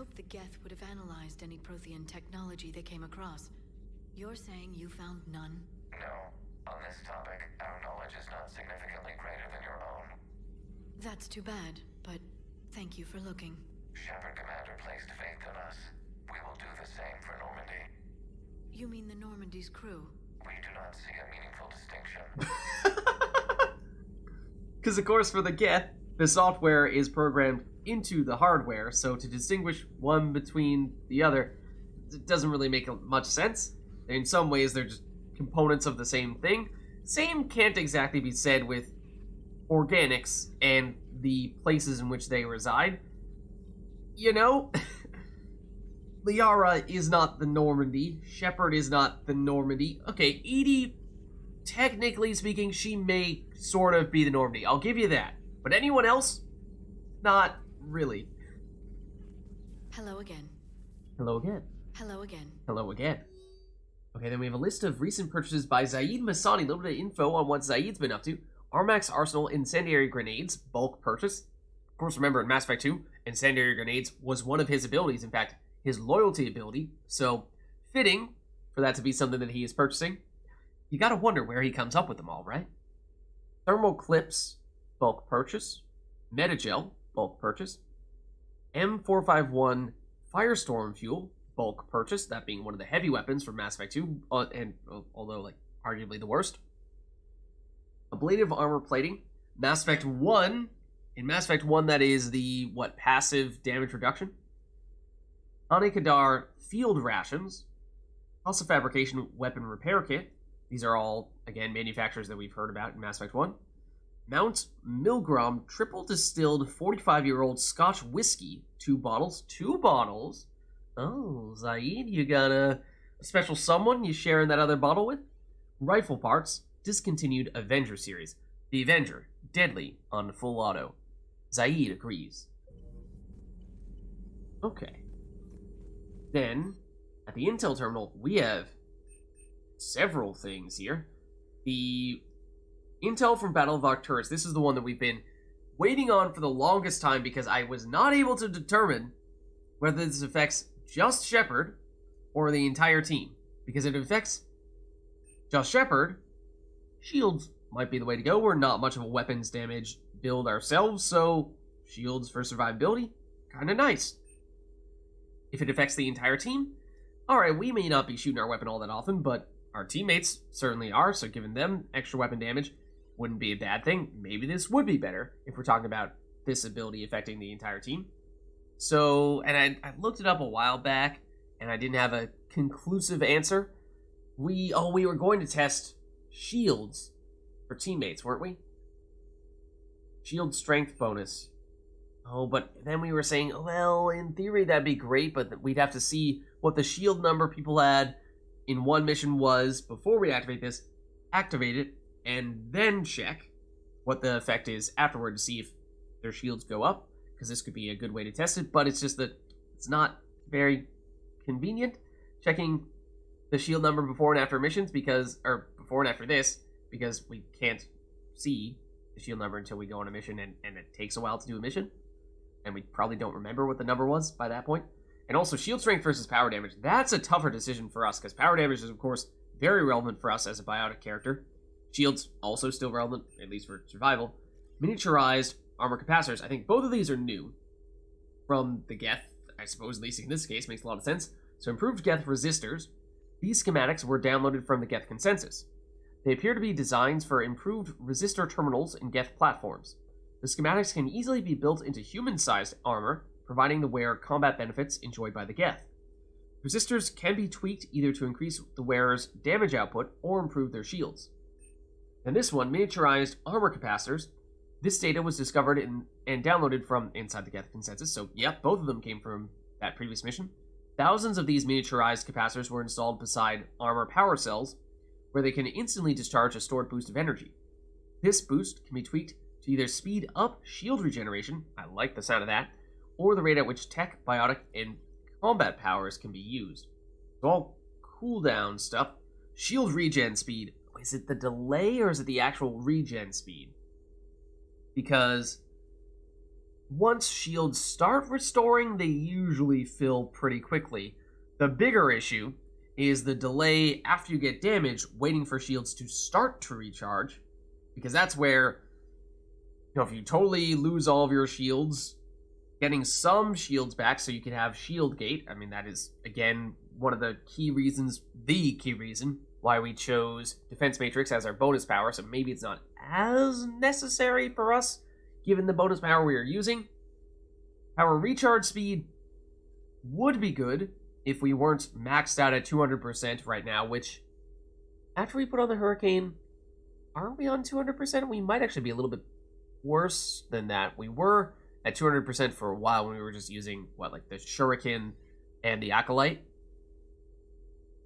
hoped the Geth would have analyzed any Prothean technology they came across. You're saying you found none? No. On this topic, our knowledge is not significantly greater than your own. That's too bad, but thank you for looking. Shepard Commander placed faith in us. We will do the same for Normandy. You mean the Normandy's crew? We do not see a meaningful distinction. Because, of course, for the Geth, the software is programmed into the hardware, so to distinguish one between the other, it doesn't really make much sense. In some ways, they're just components of the same thing. Same can't exactly be said with organics and the places in which they reside. You know, Liara is not the Normandy. Shepard is not the Normandy. Okay, Edie, technically speaking, she may sort of be the Normandy. I'll give you that. But anyone else? Not really. Hello again. Hello again. Hello again. Hello again. Okay, then we have a list of recent purchases by Zaid Masani. A little bit of info on what Zaid's been up to. Armax Arsenal Incendiary Grenades, bulk purchase. Of course, remember in Mass Effect 2, Incendiary Grenades was one of his abilities. In fact, his loyalty ability. So, fitting for that to be something that he is purchasing. You gotta wonder where he comes up with them all, right? Thermal Clips, bulk purchase. Metagel, bulk purchase. M451 Firestorm Fuel, bulk purchase, that being one of the heavy weapons from Mass Effect 2, and although, like, arguably the worst. Ablative Armor Plating, Mass Effect 1, in Mass Effect 1 that is the, passive damage reduction. Hanikadar Field Rations, House of Fabrication Weapon Repair Kit, these are all, again, manufacturers that we've heard about in Mass Effect 1. Mount Milgram Triple Distilled 45-year-old Scotch Whiskey, 2 bottles. 2 bottles? Oh, Zaid, you got a special someone you sharing that other bottle with? Rifle parts, discontinued Avenger series. The Avenger, deadly on full auto. Zaid agrees. Okay. Then, at the Intel terminal, we have several things here. The Intel from Battle of Arcturus, this is the one that we've been waiting on for the longest time because I was not able to determine whether this affects just Shepard or the entire team. Because if it affects just Shepard, shields might be the way to go. We're not much of a weapons damage build ourselves, so shields for survivability, kinda nice. If it affects the entire team, alright, we may not be shooting our weapon all that often, but our teammates certainly are, so giving them extra weapon damage wouldn't be a bad thing. Maybe this would be better if we're talking about this ability affecting the entire team. So, and I looked it up a while back, and I didn't have a conclusive answer. We were going to test shields for teammates, weren't we? Shield strength bonus. Oh, but then we were saying, well, in theory that'd be great, but we'd have to see what the shield number people had in one mission was before we activate it, and then check what the effect is afterward to see if their shields go up, because this could be a good way to test it, but it's just that it's not very convenient checking the shield number before and after missions or before and after this, because we can't see the shield number until we go on a mission, and it takes a while to do a mission, and we probably don't remember what the number was by that point. And also, shield strength versus power damage, that's a tougher decision for us, because power damage is, of course, very relevant for us as a biotic character. Shields, also still relevant, at least for survival. Miniaturized armor capacitors, I think both of these are new from the Geth, I suppose, at least in this case, makes a lot of sense. So improved Geth resistors. These schematics were downloaded from the Geth consensus. They appear to be designs for improved resistor terminals in Geth platforms. The schematics can easily be built into human-sized armor, providing the wearer combat benefits enjoyed by the Geth. Resistors can be tweaked either to increase the wearer's damage output or improve their shields. And this one, miniaturized armor capacitors. This data was discovered and downloaded from inside the Geth consensus, so yep, both of them came from that previous mission. Thousands of these miniaturized capacitors were installed beside armor power cells, where they can instantly discharge a stored boost of energy. This boost can be tweaked to either speed up shield regeneration, I like the sound of that, or the rate at which tech, biotic, and combat powers can be used. It's all cooldown stuff. Shield regen speed. Is it the delay or is it the actual regen speed? Because once shields start restoring, they usually fill pretty quickly. The bigger issue is the delay after you get damaged, waiting for shields to start to recharge, because that's where, if you totally lose all of your shields, getting some shields back so you can have shield gate, I mean, that is, again, one of the key reasons, the key reason, why we chose Defense Matrix as our bonus power, so maybe it's not as necessary for us, given the bonus power we are using. Our recharge speed would be good if we weren't maxed out at 200% right now, which, after we put on the Hurricane, aren't we on 200%? We might actually be a little bit worse than that. We were at 200% for a while when we were just using, the Shuriken and the Acolyte.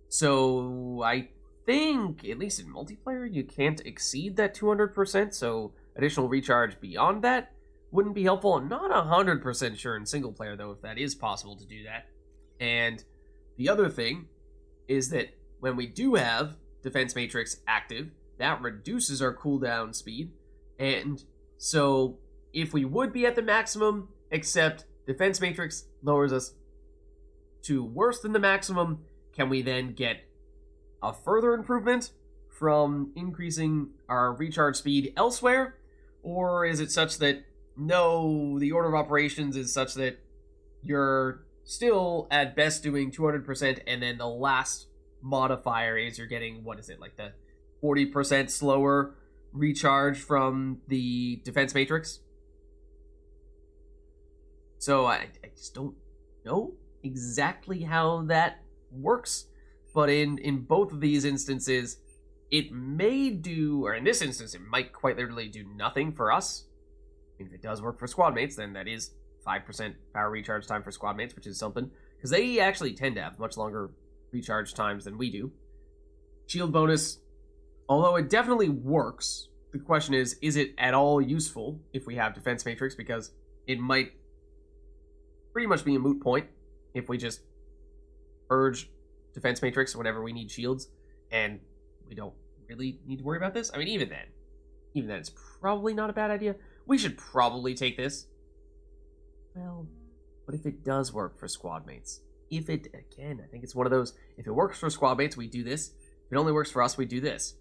So I think, at least in multiplayer, you can't exceed that 200%, so additional recharge beyond that wouldn't be helpful. I'm not 100% sure in single player, though, if that is possible to do that. And the other thing is that when we do have Defense Matrix active, that reduces our cooldown speed. And so if we would be at the maximum, except Defense Matrix lowers us to worse than the maximum, can we then get a further improvement from increasing our recharge speed elsewhere? Or is it such that, no, the order of operations is such that you're still at best doing 200%, and then the last modifier is you're getting, the 40% slower recharge from the Defense Matrix? So I just don't know exactly how that works, but in both of these instances, it may do, or in this instance, it might quite literally do nothing for us. I mean, if it does work for squad mates, then that is 5% power recharge time for squad mates, which is something, because they actually tend to have much longer recharge times than we do. Shield bonus, although it definitely works, the question is it at all useful if we have Defense Matrix, because it might pretty much be a moot point if we just purge Defense Matrix whenever we need shields, and we don't really need to worry about this. I mean, even then it's probably not a bad idea. We should probably take this. Well, what if it does work for squad mates? If it, again, I think it's one of those, if it works for squad mates, we do this. If it only works for us, we do this.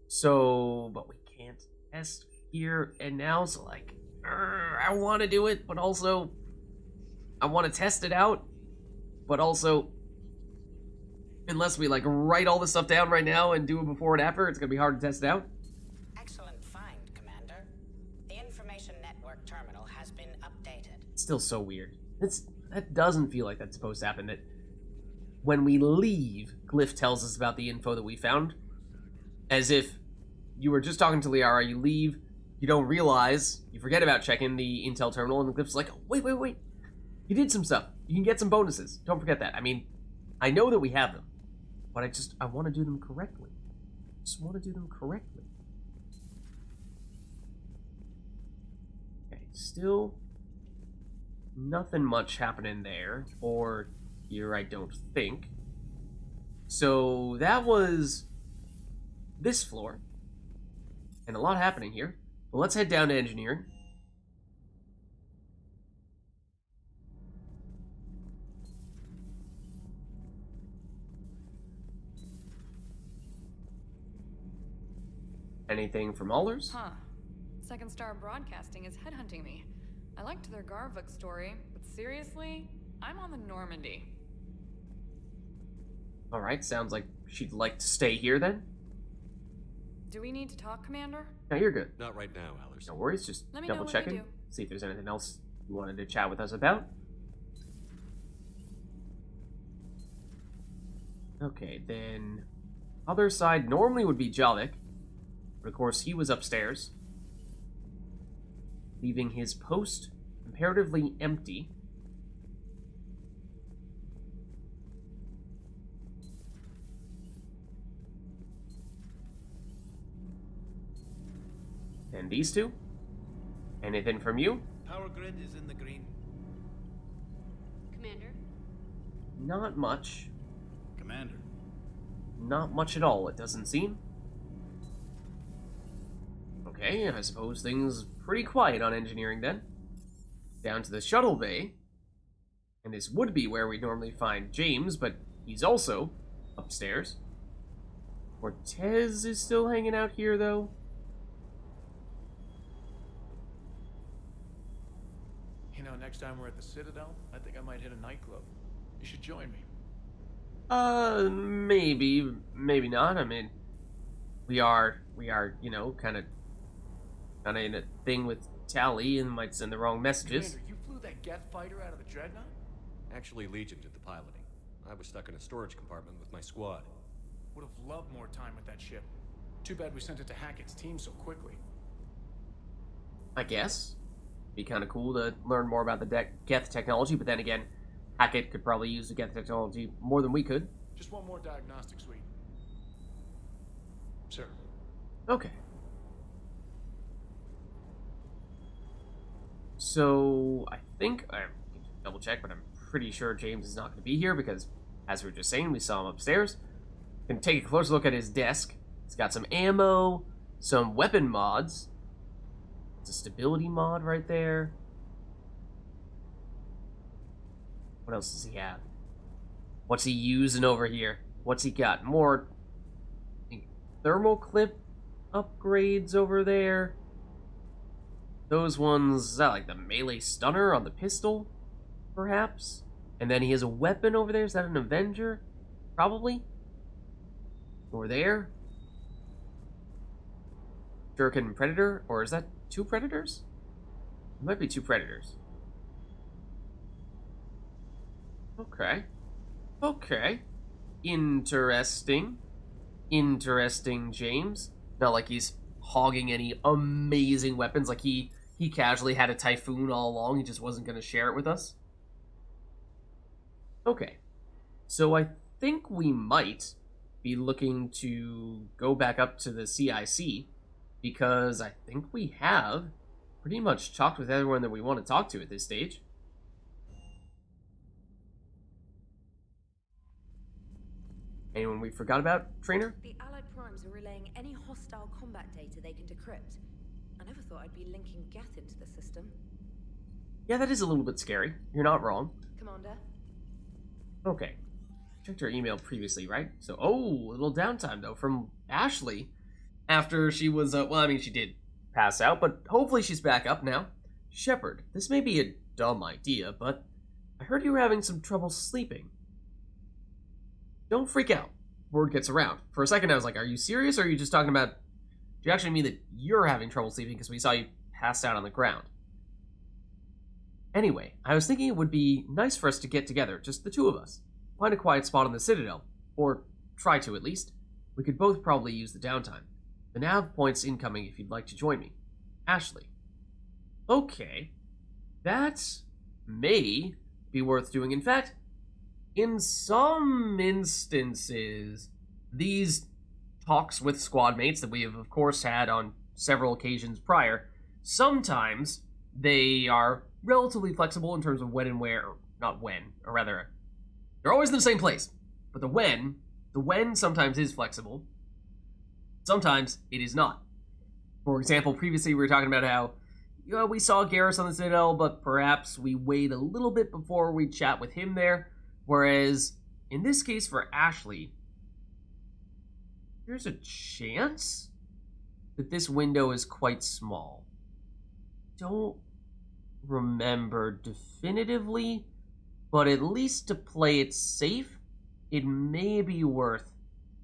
So, but we can't test here and now, so I want to do it, but also I want to test it out, but also, unless we write all this stuff down right now and do it before and after, it's going to be hard to test it out. Excellent find, Commander. The information network terminal has been updated. It's still so weird. That doesn't feel like that's supposed to happen. That when we leave, Glyph tells us about the info that we found, as if you were just talking to Liara, you leave, you don't realize, you forget about checking the intel terminal, and Glyph's like, oh, wait. You did some stuff. You can get some bonuses. Don't forget that. I mean, I know that we have them, but I want to do them correctly. Okay, still nothing much happening there, or here, I don't think. So that was this floor, and a lot happening here. But let's head down to engineering. Anything from Allers? Huh. Second Star Broadcasting is headhunting me. I liked their Garvuk story, but seriously, I'm on the Normandy. Alright, sounds like she'd like to stay here then. Do we need to talk, Commander? No, you're good. Not right now, Allers. No worries, just Let me know double when we checking. do. See if there's anything else you wanted to chat with us about. Okay, then other side normally would be Javik, but of course he was upstairs, leaving his post comparatively empty. And these two? Anything from you? Power grid is in the green. Commander? Not much. Commander. Not much at all, it doesn't seem. Okay, I suppose things pretty quiet on engineering then. down to the shuttle bay. And this would be where we normally find James, but he's also upstairs. Cortez is still hanging out here, though. You know, next time we're at the Citadel, I think I might hit a nightclub. You should join me. Maybe, maybe not. I mean, we are, you know, kind of in a thing with Tally and might send the wrong messages. Commander, you flew that Geth fighter out of the Dreadnought? Actually, Legion did the piloting. I was stuck in a storage compartment with my squad. Would have loved more time with that ship. Too bad we sent it to Hackett's team so quickly. I guess. Be kind of cool to learn more about the Geth technology, but then again, Hackett could probably use the Geth technology more than we could. Just one more diagnostic suite. Sir. Okay. So, I think, I need to double check, but I'm pretty sure James is not going to be here because, as we were just saying, we saw him upstairs. Can take a closer look at his desk. It's got some ammo, some weapon mods. It's a stability mod right there. What else does he have? What's he using over here? What's he got? More thermal clip upgrades over there. Those ones, is that like the melee stunner on the pistol? Perhaps? And then he has a weapon over there. Is that an Avenger? Probably. Over there. Shuriken Predator? Or is that two Predators? It might be two Predators. Okay. Okay. Interesting. Interesting, James. Not like he's hogging any amazing weapons. Like he casually had a Typhoon all along. He just wasn't going to share it with us. Okay. So I think we might be looking to go back up to the CIC because I think we have pretty much talked with everyone that we want to talk to at this stage. Anyone we forgot about, Trainer? The Allied Primes are relaying any hostile combat data they can decrypt. I never thought I'd be linking Geth into the system. Yeah, that is a little bit scary. You're not wrong. Commander? Okay. Checked her email previously, right? So, a little downtime, though, from Ashley. After she was, well, I mean, she did pass out, but hopefully she's back up now. Shepard, this may be a dumb idea, but I heard you were having some trouble sleeping. Don't freak out. Word gets around. For a second, I was like, are you serious, or are you just talking about... Do you actually mean that you're having trouble sleeping because we saw you passed out on the ground? Anyway, I was thinking it would be nice for us to get together, just the two of us. Find a quiet spot on the Citadel. Or try to, at least. We could both probably use the downtime. The nav point's incoming if you'd like to join me. Ashley. Okay. That may be worth doing. In fact, in some instances, these talks with squad mates that we have, of course, had on several occasions prior, sometimes they are relatively flexible in terms of when and where, or not when, or rather, they're always in the same place. But the when sometimes is flexible. Sometimes it is not. For example, previously we were talking about how we saw Garrus on the Citadel, but perhaps we wait a little bit before we chat with him there. Whereas, in this case for Ashley, there's a chance that this window is quite small. Don't remember definitively, but at least to play it safe, it may be worth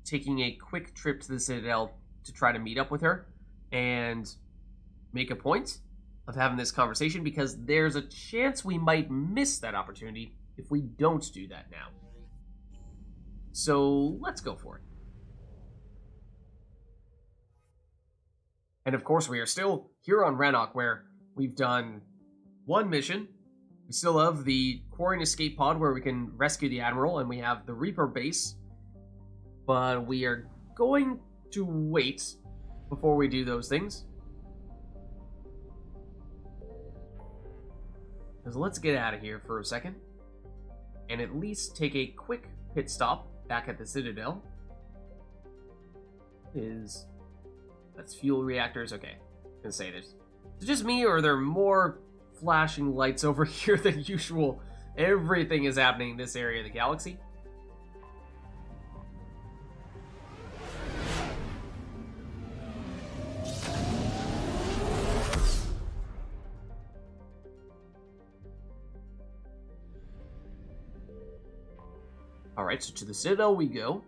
taking a quick trip to the Citadel to try to meet up with her and make a point of having this conversation, because there's a chance we might miss that opportunity if we don't do that now. So let's go for it. And of course, we are still here on Rannoch, where we've done one mission. We still have the Quarry and Escape Pod where we can rescue the Admiral, and we have the Reaper base. But we are going to wait before we do those things. Because let's get out of here for a second and at least take a quick pit stop back at the Citadel. That's fuel reactors. Okay, I was gonna say this. Is it just me, or are there more flashing lights over here than usual. Everything is happening in this area of the galaxy. Alright, so to the Citadel we go.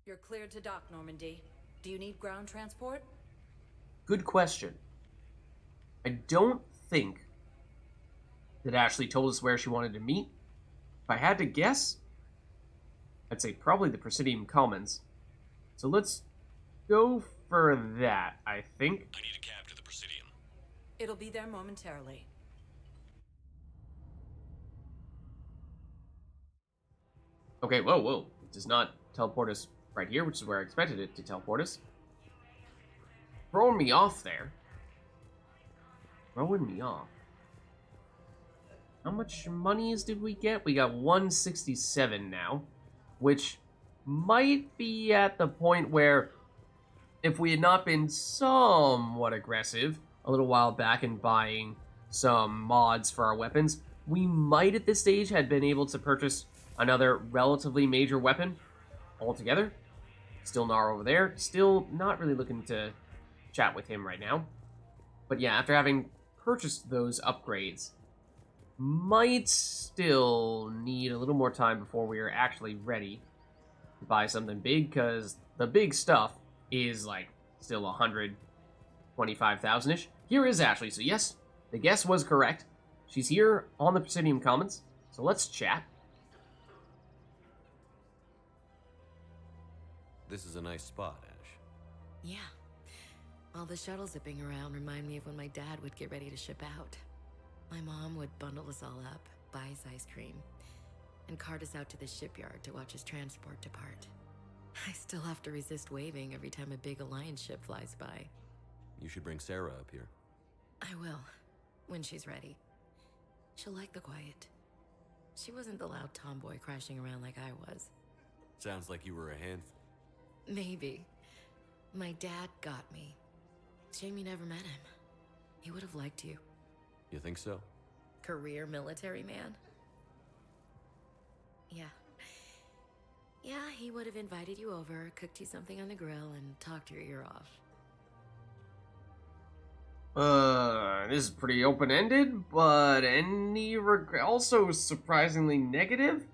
You're cleared to dock, Normandy. Do you need ground transport? Good question. I don't think that Ashley told us where she wanted to meet. If I had to guess, I'd say probably the Presidium Commons. So let's go for that, I think. I need a cab to the Presidium. It'll be there momentarily. Okay, whoa. It does not teleport us right here, which is where I expected it to teleport us. Throwing me off there. Throwing me off. How much monies did we get? We got 167 now, which might be at the point where if we had not been somewhat aggressive a little while back in buying some mods for our weapons, we might at this stage have been able to purchase another relatively major weapon altogether. Still Nar over there. Still not really looking to chat with him right now. But yeah, after having purchased those upgrades, might still need a little more time before we are actually ready to buy something big, because the big stuff is like still 125,000-ish. Here is Ashley, so yes, the guess was correct. She's here on the Presidium Commons, so let's chat. This is a nice spot, Ash. Yeah. All the shuttles zipping around remind me of when my dad would get ready to ship out. My mom would bundle us all up, buy us ice cream, and cart us out to the shipyard to watch his transport depart. I still have to resist waving every time a big Alliance ship flies by. You should bring Sarah up here. I will, when she's ready. She'll like the quiet. She wasn't the loud tomboy crashing around like I was. Sounds like you were a handful. Maybe. My dad got me. Shame you never met him. He would have liked you. You think so? Career military man? Yeah. Yeah, he would have invited you over, cooked you something on the grill, and talked your ear off. This is pretty open-ended, but also surprisingly negative.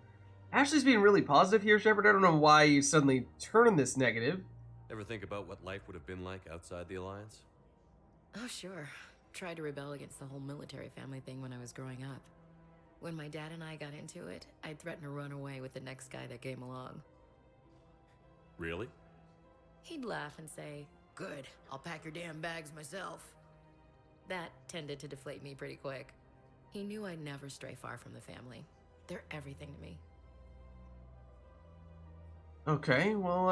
Ashley's being really positive here, Shepard. I don't know why you suddenly turn this negative. Ever think about what life would have been like outside the Alliance? Oh, sure. Tried to rebel against the whole military family thing when I was growing up. When my dad and I got into it, I'd threaten to run away with the next guy that came along. Really? He'd laugh and say, "Good, I'll pack your damn bags myself." That tended to deflate me pretty quick. He knew I'd never stray far from the family. They're everything to me. Okay, well,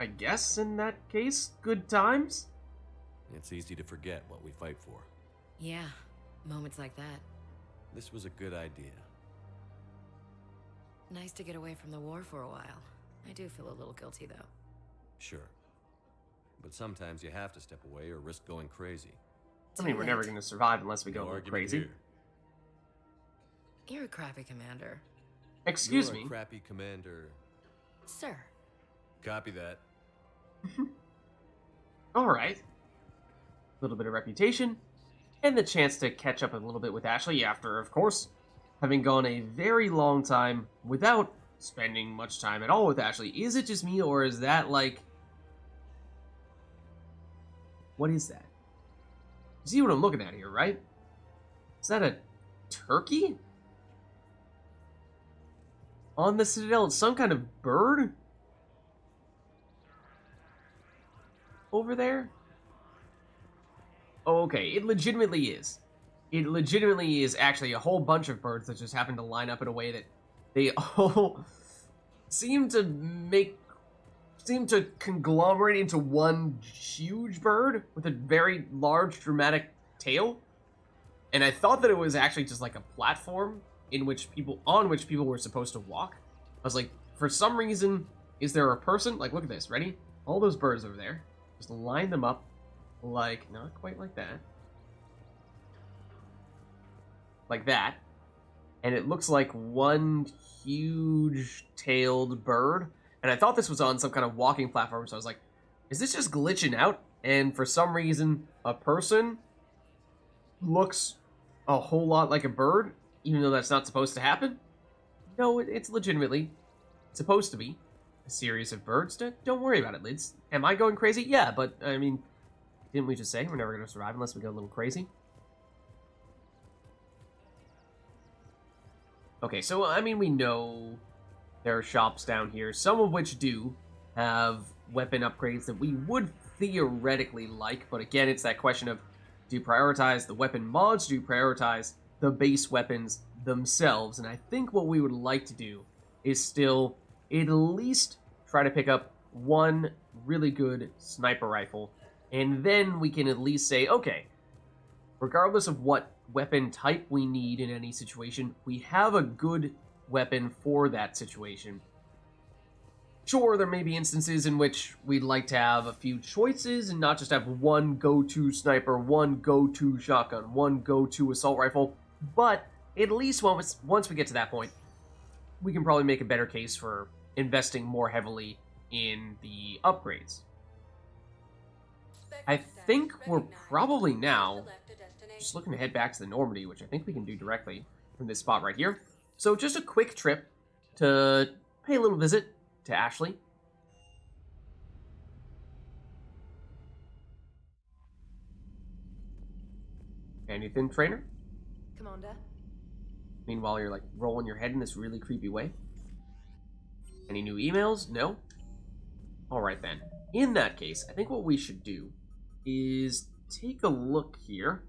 I guess in that case, good times? It's easy to forget what we fight for. Yeah, moments like that. This was a good idea. Nice to get away from the war for a while. I do feel a little guilty, though. Sure. But sometimes you have to step away or risk going crazy. I mean, we're never going to survive unless we go No a little argument crazy. here. You're a crappy commander. Excuse You're me. a crappy commander. Sir. Copy that. Alright. A little bit of reputation, and the chance to catch up a little bit with Ashley after, of course, having gone a very long time without spending much time at all with Ashley. Is it just me, or is that like... What is that? You see what I'm looking at here, right? Is that a turkey? On the Citadel, it's some kind of bird? Over there? Oh, okay, it legitimately is. It legitimately is actually a whole bunch of birds that just happen to line up in a way that they all seem to conglomerate into one huge bird with a very large dramatic tail. And I thought that it was actually just like a platform on which people were supposed to walk. I was like, for some reason, is there a person? Like, look at this, ready? All those birds over there. Just line them up like, not quite like that. Like that. And it looks like one huge-tailed bird. And I thought this was on some kind of walking platform, so I was like, is this just glitching out? And for some reason, a person looks a whole lot like a bird, even though that's not supposed to happen. No, it's legitimately supposed to be a series of birds. Don't worry about it, Lids. Am I going crazy? Yeah, but, I mean, didn't we just say we're never going to survive unless we go a little crazy? Okay, so, I mean, we know there are shops down here, some of which do have weapon upgrades that we would theoretically like, but again, it's that question of, do you prioritize the weapon mods, do you prioritize the base weapons themselves? And I think what we would like to do is still at least try to pick up one really good sniper rifle, and then we can at least say, okay, regardless of what weapon type we need in any situation, we have a good weapon for that situation. Sure, there may be instances in which we'd like to have a few choices and not just have one go-to sniper, one go-to shotgun, one go-to assault rifle, but at least once we get to that point, we can probably make a better case for investing more heavily in the upgrades. I think we're probably now just looking to head back to the Normandy, which I think we can do directly from this spot right here. So just a quick trip to pay a little visit to Ashley. Anything, trainer? Commander? Meanwhile, you're like rolling your head in this really creepy way. Any new emails? No? Alright then. In that case, I think what we should do is take a look here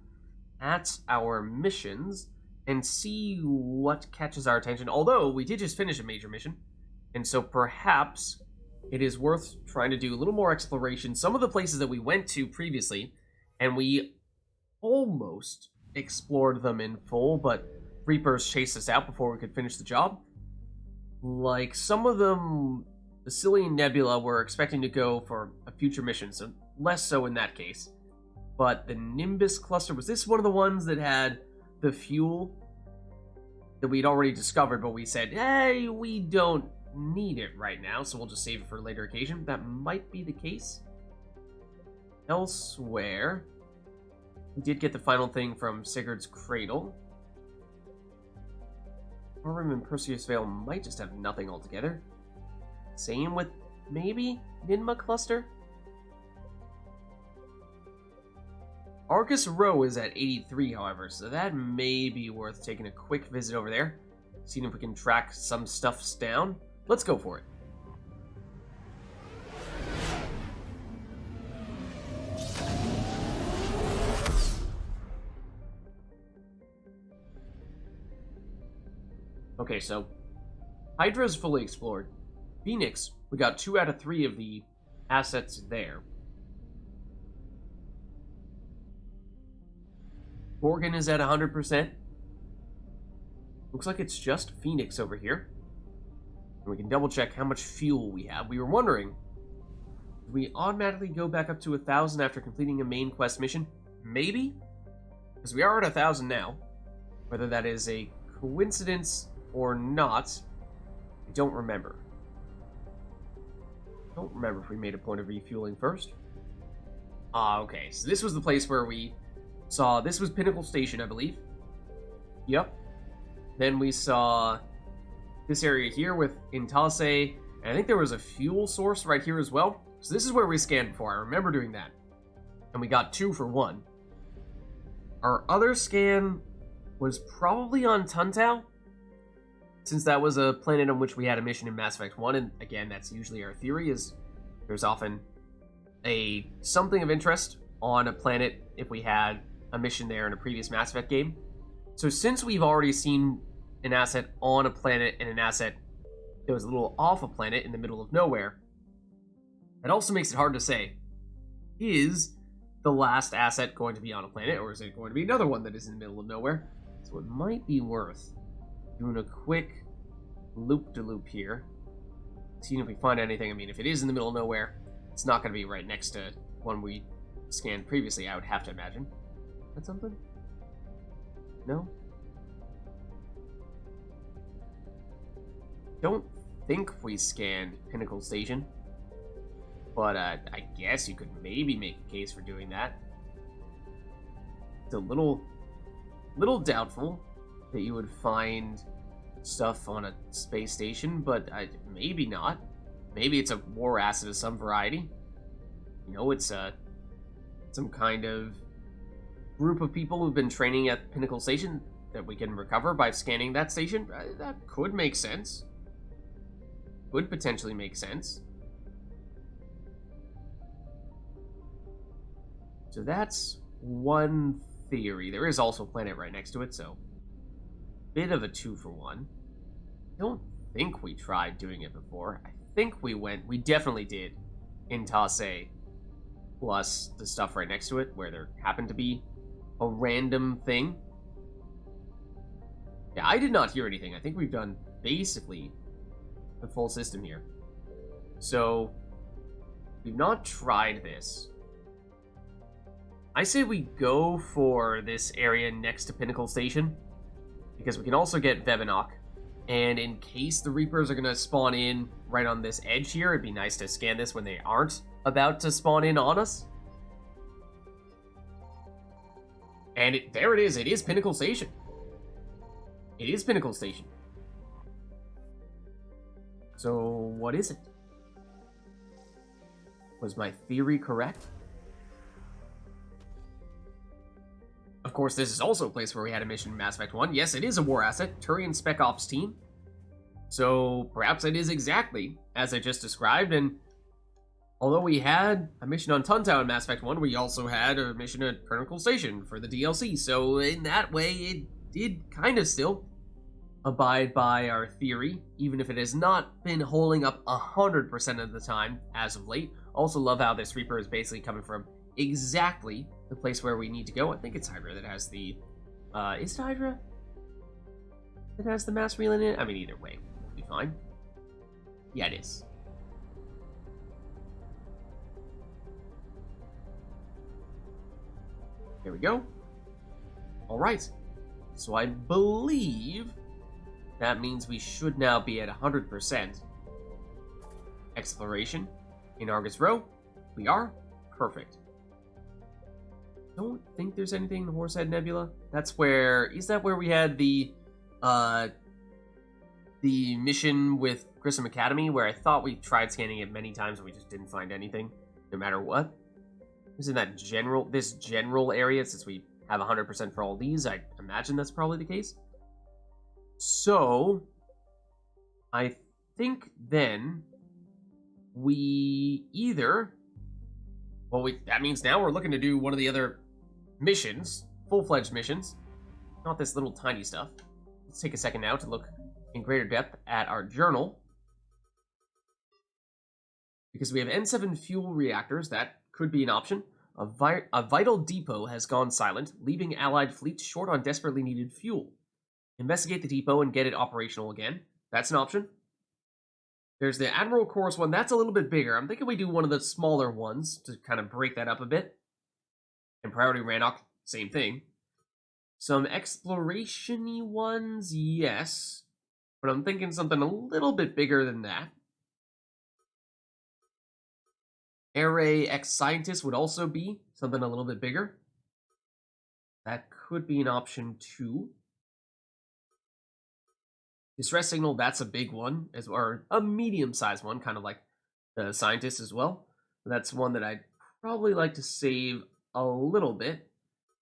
at our missions and see what catches our attention. Although, we did just finish a major mission, and so perhaps it is worth trying to do a little more exploration. Some of the places that we went to previously, and we almost explored them in full, but Reapers chased us out before we could finish the job. Like, some of them, the Cillian Nebula, were expecting to go for a future mission, so less so in that case. But the Nimbus cluster, was this one of the ones that had the fuel that we'd already discovered, but we said, hey, we don't need it right now, so we'll just save it for a later occasion? That might be the case. Elsewhere, we did get the final thing from Sigurd's Cradle. Orem and Perseus Vale might just have nothing altogether. Same with, maybe, Ninma Cluster? Arcus Row is at 83, however, so that may be worth taking a quick visit over there. Seeing if we can track some stuffs down. Let's go for it. Okay, so Hydra's fully explored. Phoenix, we got 2 out of 3 of the assets there. Gorgon is at 100%. Looks like it's just Phoenix over here. And we can double check how much fuel we have. We were wondering, do we automatically go back up to 1,000 after completing a main quest mission? Maybe? Because we are at 1,000 now. Whether that is a coincidence or not, I don't remember. I don't remember if we made a point of refueling first. Ah, okay. So this was the place where we saw... This was Pinnacle Station, I believe. Yep. Then we saw this area here with Intase, and I think there was a fuel source right here as well. So this is where we scanned before. I remember doing that. And we got 2 for 1. Our other scan was probably on Tuntao, since that was a planet on which we had a mission in Mass Effect 1, and again, that's usually our theory, is there's often something of interest on a planet if we had a mission there in a previous Mass Effect game. So since we've already seen an asset on a planet and an asset that was a little off a planet in the middle of nowhere, that also makes it hard to say, is the last asset going to be on a planet, or is it going to be another one that is in the middle of nowhere? So it might be worth doing a quick loop-de-loop here, seeing if we find anything. I mean, if it is in the middle of nowhere, it's not going to be right next to one we scanned previously, I would have to imagine. That's something? No? Don't think we scanned Pinnacle Station. But I guess you could maybe make a case for doing that. It's a little doubtful that you would find stuff on a space station, but maybe not. Maybe it's a war asset of some variety. You know, it's some kind of group of people who've been training at Pinnacle Station that we can recover by scanning that station. That could make sense. Could potentially make sense. So that's one theory. There is also a planet right next to it, so bit of a 2-for-1. Don't think we tried doing it before. I think we definitely did in Tasse, plus the stuff right next to it where there happened to be a random thing. Yeah, I did not hear anything. I think we've done basically the full system here. So we've not tried this. I say we go for this area next to Pinnacle Station, because we can also get Vevanok, and in case the Reapers are going to spawn in right on this edge here, it'd be nice to scan this when they aren't about to spawn in on us. And there it is Pinnacle Station. It is Pinnacle Station. So, what is it? Was my theory correct? Of course, this is also a place where we had a mission in Mass Effect 1. Yes, it is a war asset, Turian Spec Ops team. So, perhaps it is exactly as I just described, and although we had a mission on Tuntau in Mass Effect 1, we also had a mission at Pinnacle Station for the DLC, so in that way, it did kind of still abide by our theory, even if it has not been holding up 100% of the time as of late. Also love how this Reaper is basically coming from exactly the place where we need to go. I think it's Hydra that has the... is it Hydra that has the mass relay in it? I mean, either way, it'll be fine. Yeah, it is. There we go. Alright. So I believe that means we should now be at 100% exploration in Argus Row. We are. Perfect. Don't think there's anything in the Horsehead Nebula. That's where... Is that where we had the mission with Grissom Academy, where I thought we tried scanning it many times and we just didn't find anything, no matter what? Isn't that this general area, since we have 100% for all these? I imagine that's probably the case. So, I think then we either... Well, that means now we're looking to do one of the other missions, full-fledged missions, not this little tiny stuff. Let's take a second now to look in greater depth at our journal. Because we have N7 fuel reactors, that could be an option. A vital depot has gone silent, leaving Allied fleets short on desperately needed fuel. Investigate the depot and get it operational again. That's an option. There's the Admiral Chorus one. That's a little bit bigger. I'm thinking we do one of the smaller ones to kind of break that up a bit. And Priority Rannoch, same thing. Some exploration-y ones, yes. But I'm thinking something a little bit bigger than that. Array X-Scientist would also be something a little bit bigger. That could be an option too. Distress Signal, that's a big one, or a medium-sized one, kind of like the Scientist as well. That's one that I'd probably like to save a little bit.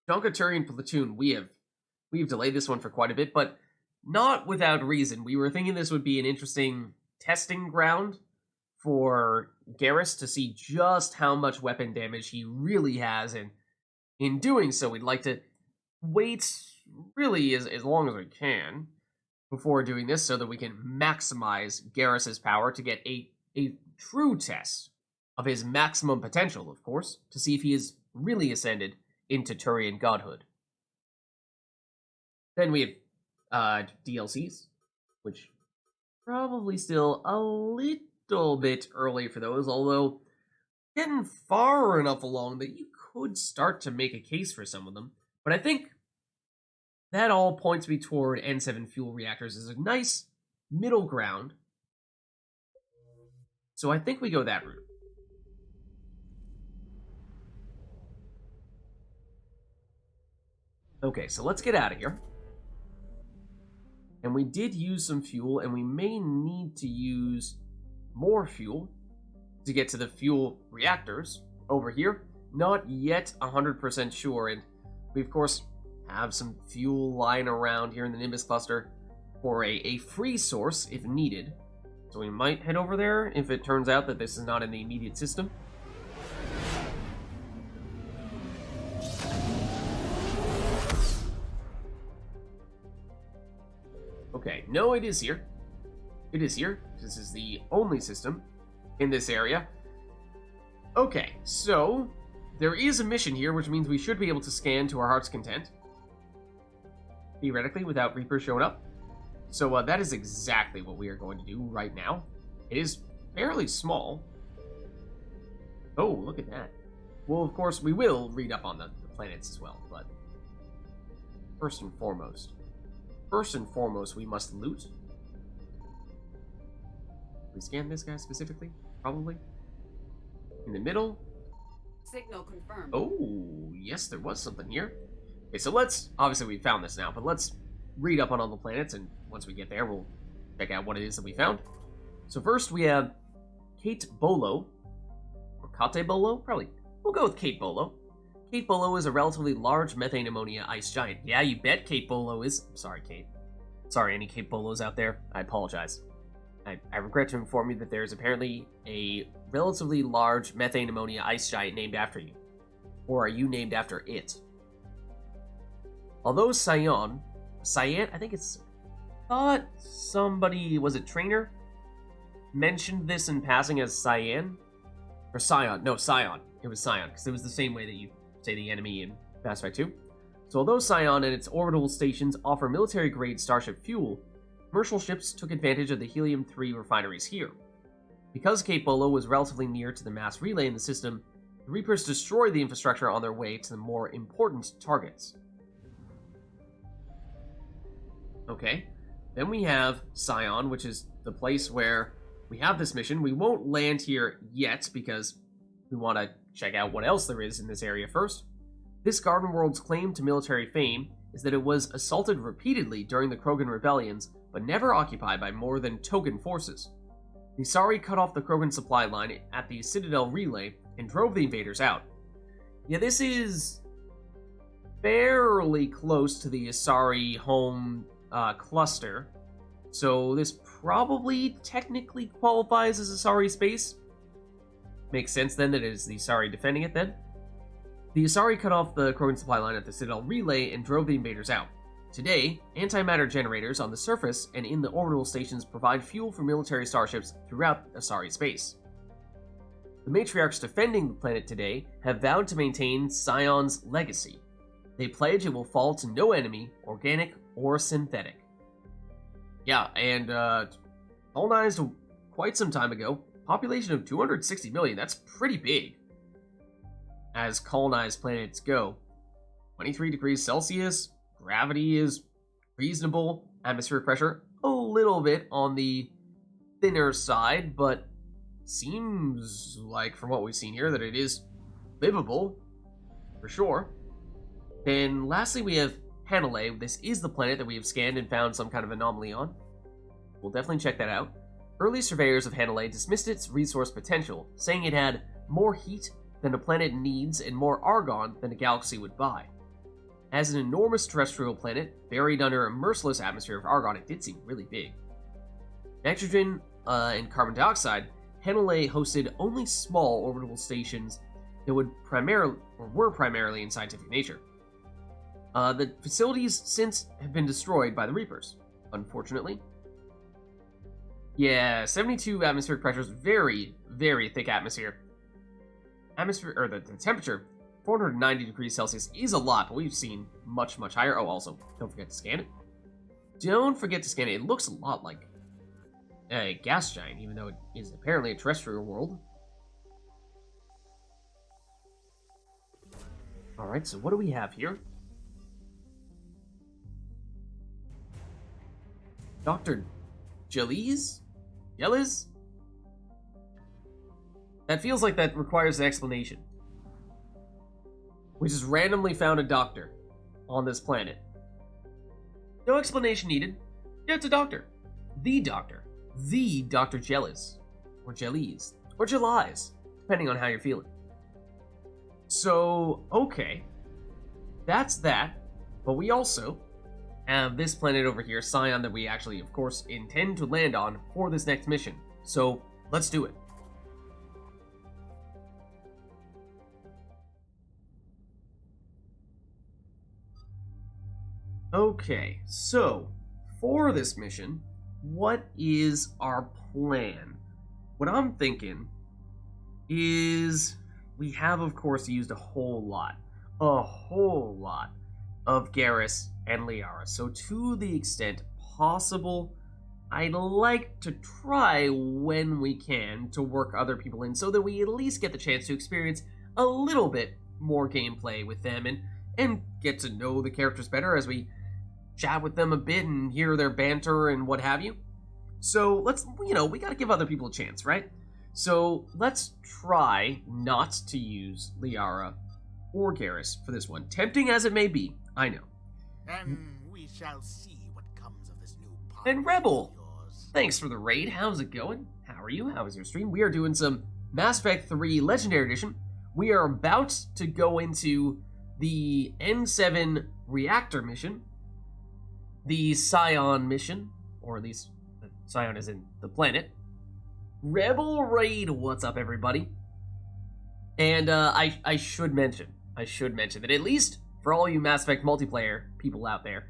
Jonkaturian Platoon, we've delayed this one for quite a bit, but not without reason. We were thinking this would be an interesting testing ground for Garrus to see just how much weapon damage he really has, and in doing so, we'd like to wait really as long as we can before doing this so that we can maximize Garrus's power to get a true test of his maximum potential, of course, to see if he is really ascended into Turian godhood. Then we have DLCs, which probably still a little bit early for those, although getting far enough along that you could start to make a case for some of them, but I think that all points me toward N7 fuel reactors as a nice middle ground. So I think we go that route. Okay, so let's get out of here. And we did use some fuel, and we may need to use more fuel to get to the fuel reactors over here. Not yet 100% sure, and we of course have some fuel lying around here in the Nimbus cluster for a free source if needed. So we might head over there if it turns out that this is not in the immediate system. Okay, no, it is here. It is here. This is the only system in this area. Okay, so there is a mission here, which means we should be able to scan to our heart's content. Theoretically, without Reapers showing up. So that is exactly what we are going to do right now. It is fairly small. Oh, look at that. Well, of course, we will read up on the planets as well, but first and foremost, we must loot. We scan this guy specifically? Probably. In the middle. Signal confirmed. Oh, yes, there was something here. Okay, so let's, obviously we found this now, but let's read up on all the planets, and once we get there, we'll check out what it is that we found. So first we have Kate Bolo, or Kate Bolo? Probably, we'll go with Kate Bolo. Kate Bolo is a relatively large methane ammonia ice giant. Yeah, you bet Kate Bolo is. Sorry, Kate. Sorry, any Kate Bolos out there. I apologize. I regret to inform you that there is apparently a relatively large methane ammonia ice giant named after you. Or are you named after it? Although Cyan, I think it's, thought somebody, was it Trainer? Mentioned this in passing as Cyan? Or Scion, no, Scion. It was Scion, because it was the same way that you say the enemy in Mass Effect 2. So although Scion and its orbital stations offer military-grade starship fuel, commercial ships took advantage of the helium-3 refineries here. Because Cape Bolo was relatively near to the mass relay in the system, the Reapers destroyed the infrastructure on their way to the more important targets. Okay, then we have Scion, which is the place where we have this mission. We won't land here yet because we want to check out what else there is in this area first. This Garden World's claim to military fame is that it was assaulted repeatedly during the Krogan rebellions, but never occupied by more than token forces. The Asari cut off the Krogan supply line at the Citadel relay and drove the invaders out. Yeah, this is fairly close to the Asari home cluster, so this probably technically qualifies as Asari space. Makes sense then that it is the Asari defending it then. The Asari cut off the Krogan supply line at the Citadel relay and drove the invaders out. Today, antimatter generators on the surface and in the orbital stations provide fuel for military starships throughout Asari space. The matriarchs defending the planet today have vowed to maintain Scion's legacy. They pledge it will fall to no enemy, organic or synthetic. Yeah, and colonized quite some time ago. Population of 260 million, that's pretty big. As colonized planets go. 23 degrees Celsius, gravity is reasonable, atmospheric pressure a little bit on the thinner side, but seems like from what we've seen here that it is livable, for sure. Then lastly we have Hanalei. This is the planet that we have scanned and found some kind of anomaly on. We'll definitely check that out. Early surveyors of Hanalei dismissed its resource potential, saying it had more heat than a planet needs and more argon than a galaxy would buy. As an enormous terrestrial planet, buried under a merciless atmosphere of argon, it did seem really big. Nitrogen and carbon dioxide, Hanalei hosted only small orbital stations that were primarily in scientific nature. The facilities since have been destroyed by the Reapers, unfortunately. Yeah, 72 atmospheric pressures, very, very thick atmosphere. The temperature, 490 degrees Celsius is a lot, but we've seen much, much higher. Oh, also, don't forget to scan it. Don't forget to scan it. It looks a lot like a gas giant, even though it is apparently a terrestrial world. Alright, so what do we have here? Dr. Jellies? Yellis? That feels like that requires an explanation. We just randomly found a doctor on this planet. No explanation needed. Yeah, it's a doctor. The doctor. The Dr. Jellis. Or Jellies. Or Jellies. Depending on how you're feeling. So, okay. That's that. But we also have this planet over here, Scion, that we actually, of course, intend to land on for this next mission. So, let's do it. Okay, so, for this mission, what is our plan? What I'm thinking is we have, of course, used a whole lot of Garrus and Liara. So to the extent possible, I'd like to try when we can to work other people in so that we at least get the chance to experience a little bit more gameplay with them and get to know the characters better as we chat with them a bit and hear their banter and what have you. So let's, we gotta give other people a chance, right? So let's try not to use Liara or Garrus for this one. Tempting as it may be, I know. And we shall see what comes of this new part. And Rebel, thanks for the raid. How's it going? How are you? How was your stream? We are doing some Mass Effect 3 Legendary Edition. We are about to go into the N7 reactor mission, the Scion mission, or at least Scion is in the planet. Rebel raid, what's up, everybody? And I should mention that at least for all you Mass Effect multiplayer people out there,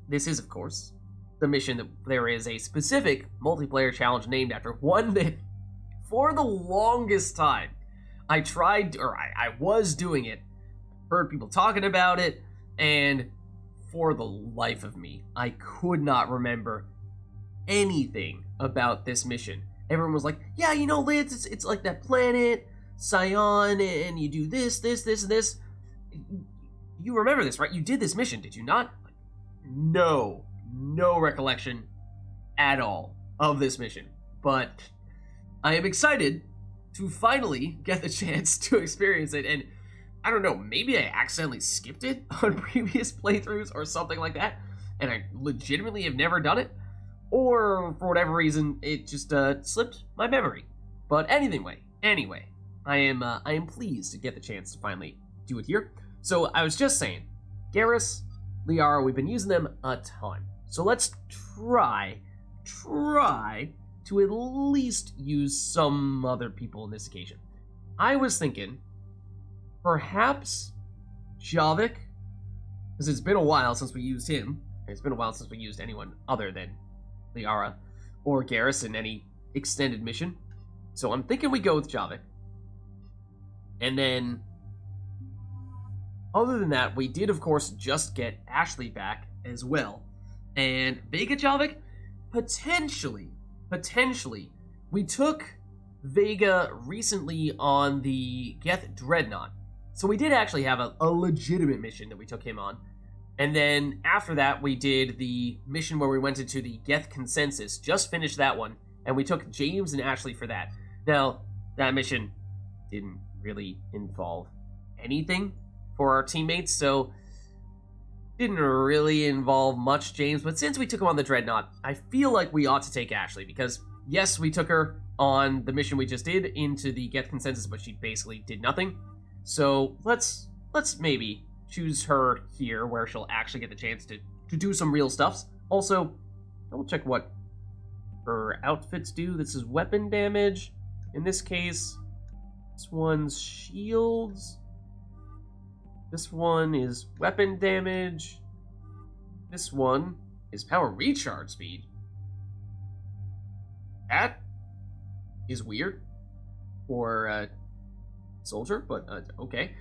this is, of course, the mission that there is a specific multiplayer challenge named after, one that, for the longest time, I was doing it, heard people talking about it, and for the life of me, I could not remember anything about this mission. Everyone was like, yeah, Lids, it's like that planet, Scion, and you do this, and this. You remember this, right? You did this mission, did you not? No recollection at all of this mission. But I am excited to finally get the chance to experience it, and I don't know, maybe I accidentally skipped it on previous playthroughs or something like that, and I legitimately have never done it, or for whatever reason, it just slipped my memory. But anyway, I am pleased to get the chance to finally do it here. So I was just saying, Garrus, Liara, we've been using them a ton. So let's try to at least use some other people on this occasion. I was thinking, perhaps Javik, because it's been a while since we used him. It's been a while since we used anyone other than Liara or Garrus in any extended mission. So I'm thinking we go with Javik. And then, other than that, we did, of course, just get Ashley back as well. And Vega Javik, potentially, we took Vega recently on the Geth Dreadnought. So we did actually have a legitimate mission that we took him on. And then after that, we did the mission where we went into the Geth Consensus. Just finished that one. And we took James and Ashley for that. Now, that mission didn't really involve anything for our teammates, so didn't really involve much James. But since we took him on the Dreadnought, I feel like we ought to take Ashley, because yes, we took her on the mission we just did into the Geth Consensus, but she basically did nothing. So let's maybe choose her here, where she'll actually get the chance to do some real stuffs. Also, double check what her outfits do. This is weapon damage. In this case, this one's shields. This one is weapon damage. This one is power recharge speed. That is weird for a soldier, but okay.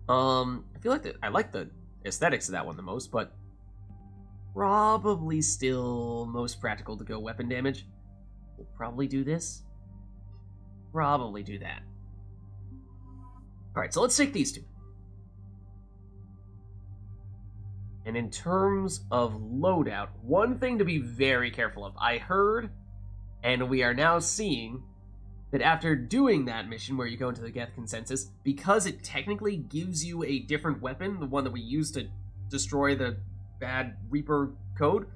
I feel like I like the aesthetics of that one the most, but probably still most practical to go weapon damage. We'll probably do this. Probably do that. Alright, so let's take these two. And in terms of loadout, one thing to be very careful of. I heard, and we are now seeing, that after doing that mission where you go into the Geth Consensus, because it technically gives you a different weapon, the one that we use to destroy the bad Reaper code,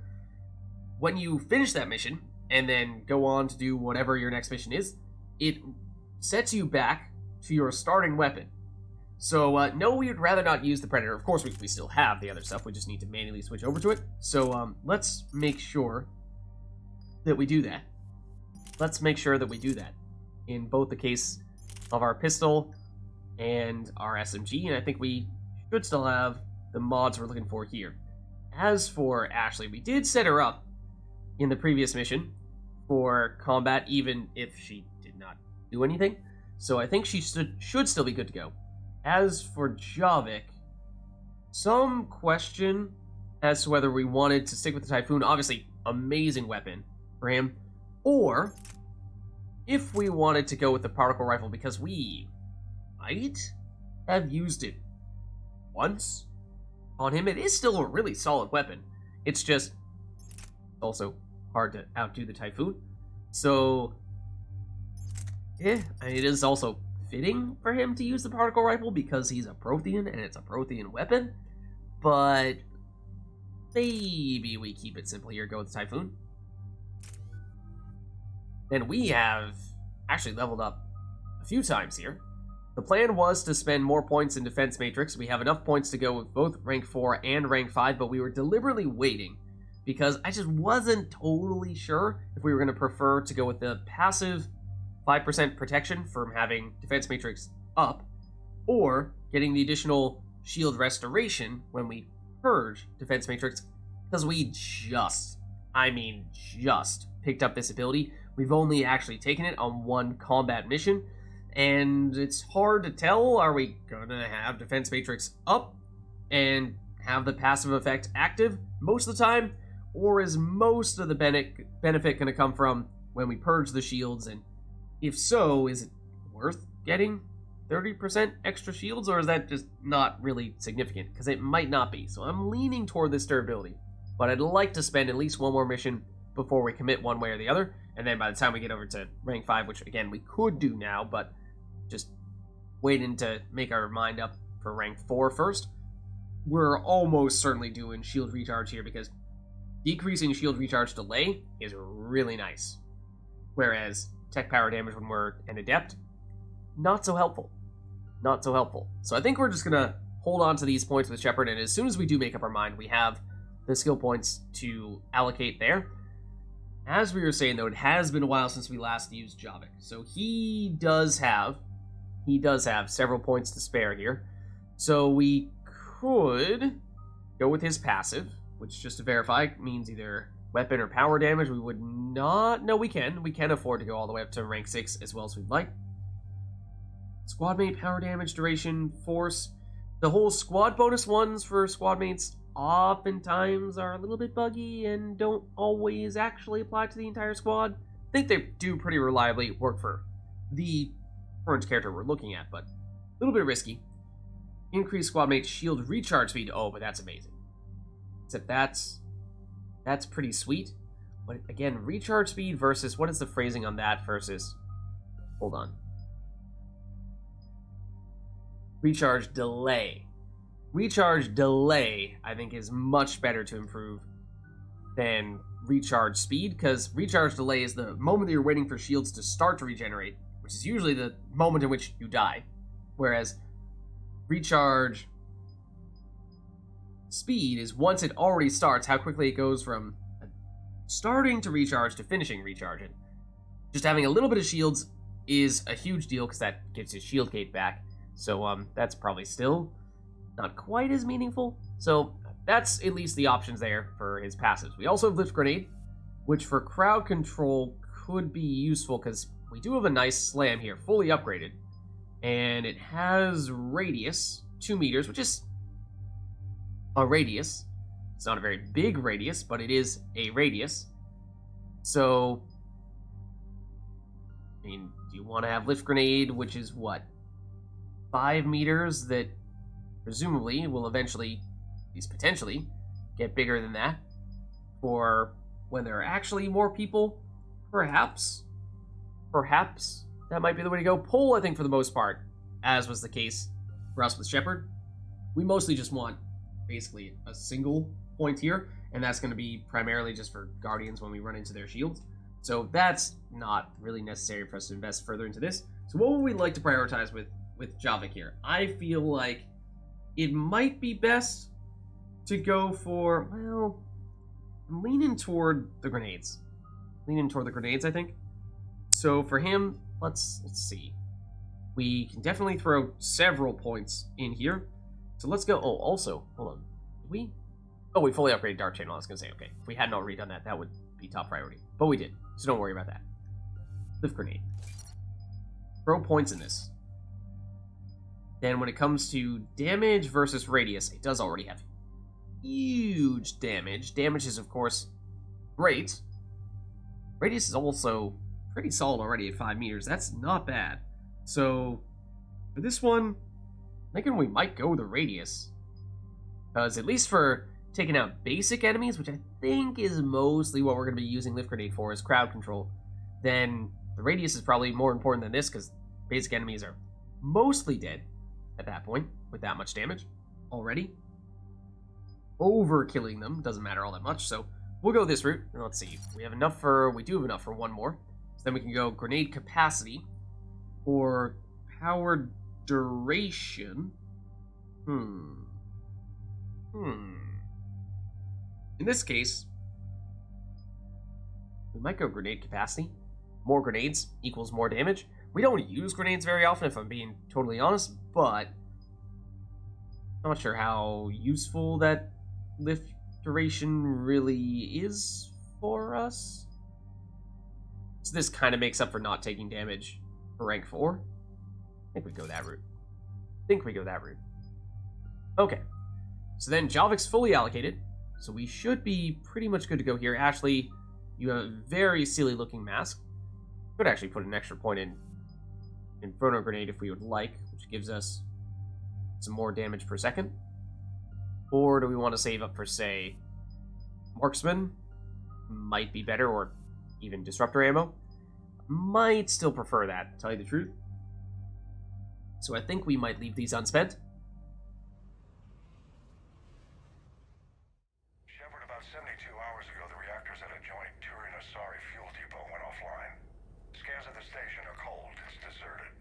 when you finish that mission and then go on to do whatever your next mission is, it sets you back to your starting weapon. So, no, we would rather not use the Predator. Of course, we still have the other stuff. We just need to manually switch over to it. So, let's make sure that we do that. Let's make sure that we do that in both the case of our pistol and our SMG. And I think we should still have the mods we're looking for here. As for Ashley, we did set her up in the previous mission for combat, even if she did not do anything. So I think she should still be good to go. As for Javik, some question as to whether we wanted to stick with the Typhoon, obviously amazing weapon for him, or if we wanted to go with the particle rifle, because we might have used it once on him. It is still a really solid weapon. It's just also hard to outdo the Typhoon. So, it is also fitting for him to use the particle rifle because he's a Prothean and it's a Prothean weapon. But maybe we keep it simple here, go with the Typhoon. Then we have actually leveled up a few times here. The plan was to spend more points in Defense Matrix. We have enough points to go with both rank 4 and rank 5, but we were deliberately waiting because I just wasn't totally sure if we were going to prefer to go with the passive 5% protection from having Defense Matrix up, or getting the additional shield restoration when we purge Defense Matrix, because we just picked up this ability. We've only actually taken it on one combat mission, and it's hard to tell, are we gonna have Defense Matrix up and have the passive effect active most of the time, or is most of the benefit gonna come from when we purge the shields? And if so, is it worth getting 30% extra shields, or is that just not really significant? Because it might not be. So I'm leaning toward this durability, but I'd like to spend at least one more mission before we commit one way or the other. And then by the time we get over to rank 5, which again we could do now, but just waiting to make our mind up for rank 4 first, we're almost certainly doing shield recharge here, because decreasing shield recharge delay is really nice. Whereas tech power damage when we're an adept, not so helpful. Not so helpful. So I think we're just gonna hold on to these points with Shepard, and as soon as we do make up our mind, we have the skill points to allocate there. As we were saying, though, it has been a while since we last used Javik, so he does have several points to spare here. So we could go with his passive, which, just to verify, means either weapon or power damage. We would not... No, we can afford to go all the way up to rank 6 as well as we'd like. Squad mate power damage, duration, force. The whole squad bonus ones for squad mates oftentimes are a little bit buggy and don't always actually apply to the entire squad. I think they do pretty reliably work for the current character we're looking at, but a little bit risky. Increase squad mate shield recharge speed. Oh, but that's amazing. Except that's pretty sweet. But again, recharge speed versus, what is the phrasing on that versus... Hold on. Recharge delay. Recharge delay, I think, is much better to improve than recharge speed, because recharge delay is the moment that you're waiting for shields to start to regenerate, which is usually the moment in which you die. Whereas recharge speed is once it already starts, how quickly it goes from starting to recharge to finishing recharge. And just having a little bit of shields is a huge deal, because that gives his shield gate back. So that's probably still not quite as meaningful. So that's at least the options there for his passives. We also have Lift Grenade, which for crowd control could be useful, because we do have a nice slam here, fully upgraded. And it has radius, 2 meters, which is a radius. It's not a very big radius, but it is a radius. So, I mean, do you want to have Lift Grenade, which is what? 5 meters that presumably will eventually, at least potentially, get bigger than that. For when there are actually more people, perhaps that might be the way to go. Pull, I think, for the most part, as was the case for us with Shepard, we mostly just want basically a single point here, and that's going to be primarily just for Guardians when we run into their shields. So that's not really necessary for us to invest further into this. So what would we like to prioritize with Javik here? I feel like it might be best to go for, well, I'm leaning toward the grenades. I think. So for him, let's see. We can definitely throw several points in here. So let's go. Oh, also, hold on. Did we? Oh, we fully upgraded Dark Channel. I was going to say, okay, if we hadn't already done that, that would be top priority. But we did, so don't worry about that. Lift grenade. Throw points in this. Then when it comes to damage versus radius, it does already have huge damage. Damage is, of course, great. Radius is also pretty solid already at 5 meters. That's not bad. So, for this one, I'm thinking we might go the radius. Because at least for taking out basic enemies, which I think is mostly what we're going to be using Lift Grenade for, is crowd control, then the radius is probably more important than this, because basic enemies are mostly dead at that point, with that much damage already. Overkilling them doesn't matter all that much, so we'll go this route. Let's see, we do have enough for one more. So then we can go grenade capacity, or power duration. In this case, we might go grenade capacity. More grenades equals more damage. We don't use grenades very often, if I'm being totally honest, but I'm not sure how useful that lift duration really is for us. So this kind of makes up for not taking damage for rank 4. I think we go that route. Okay. So then Javik's fully allocated, so we should be pretty much good to go here. Ashley, you have a very silly looking mask. Could actually put an extra point in Inferno Grenade if we would like, which gives us some more damage per second. Or do we want to save up for, say, Marksman? Might be better, or even Disruptor ammo. Might still prefer that, to tell you the truth. So I think we might leave these unspent. Shepard, about 72 hours ago, the reactors at a joint Turin-Asari fuel depot went offline. Scans of the station are cold. It's deserted.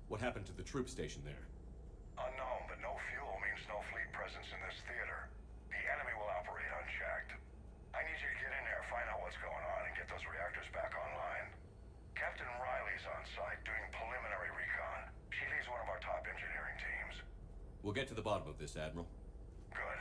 What happened to the troop station there? Unknown, but no fuel means no fleet presence in this theater. The enemy will operate unchecked. I need you to get in there, find out what's going on, and get those reactors back online. Captain Riley's on site doing preliminary recon. She leads one of our top engineering teams. We'll get to the bottom of this, Admiral. Good.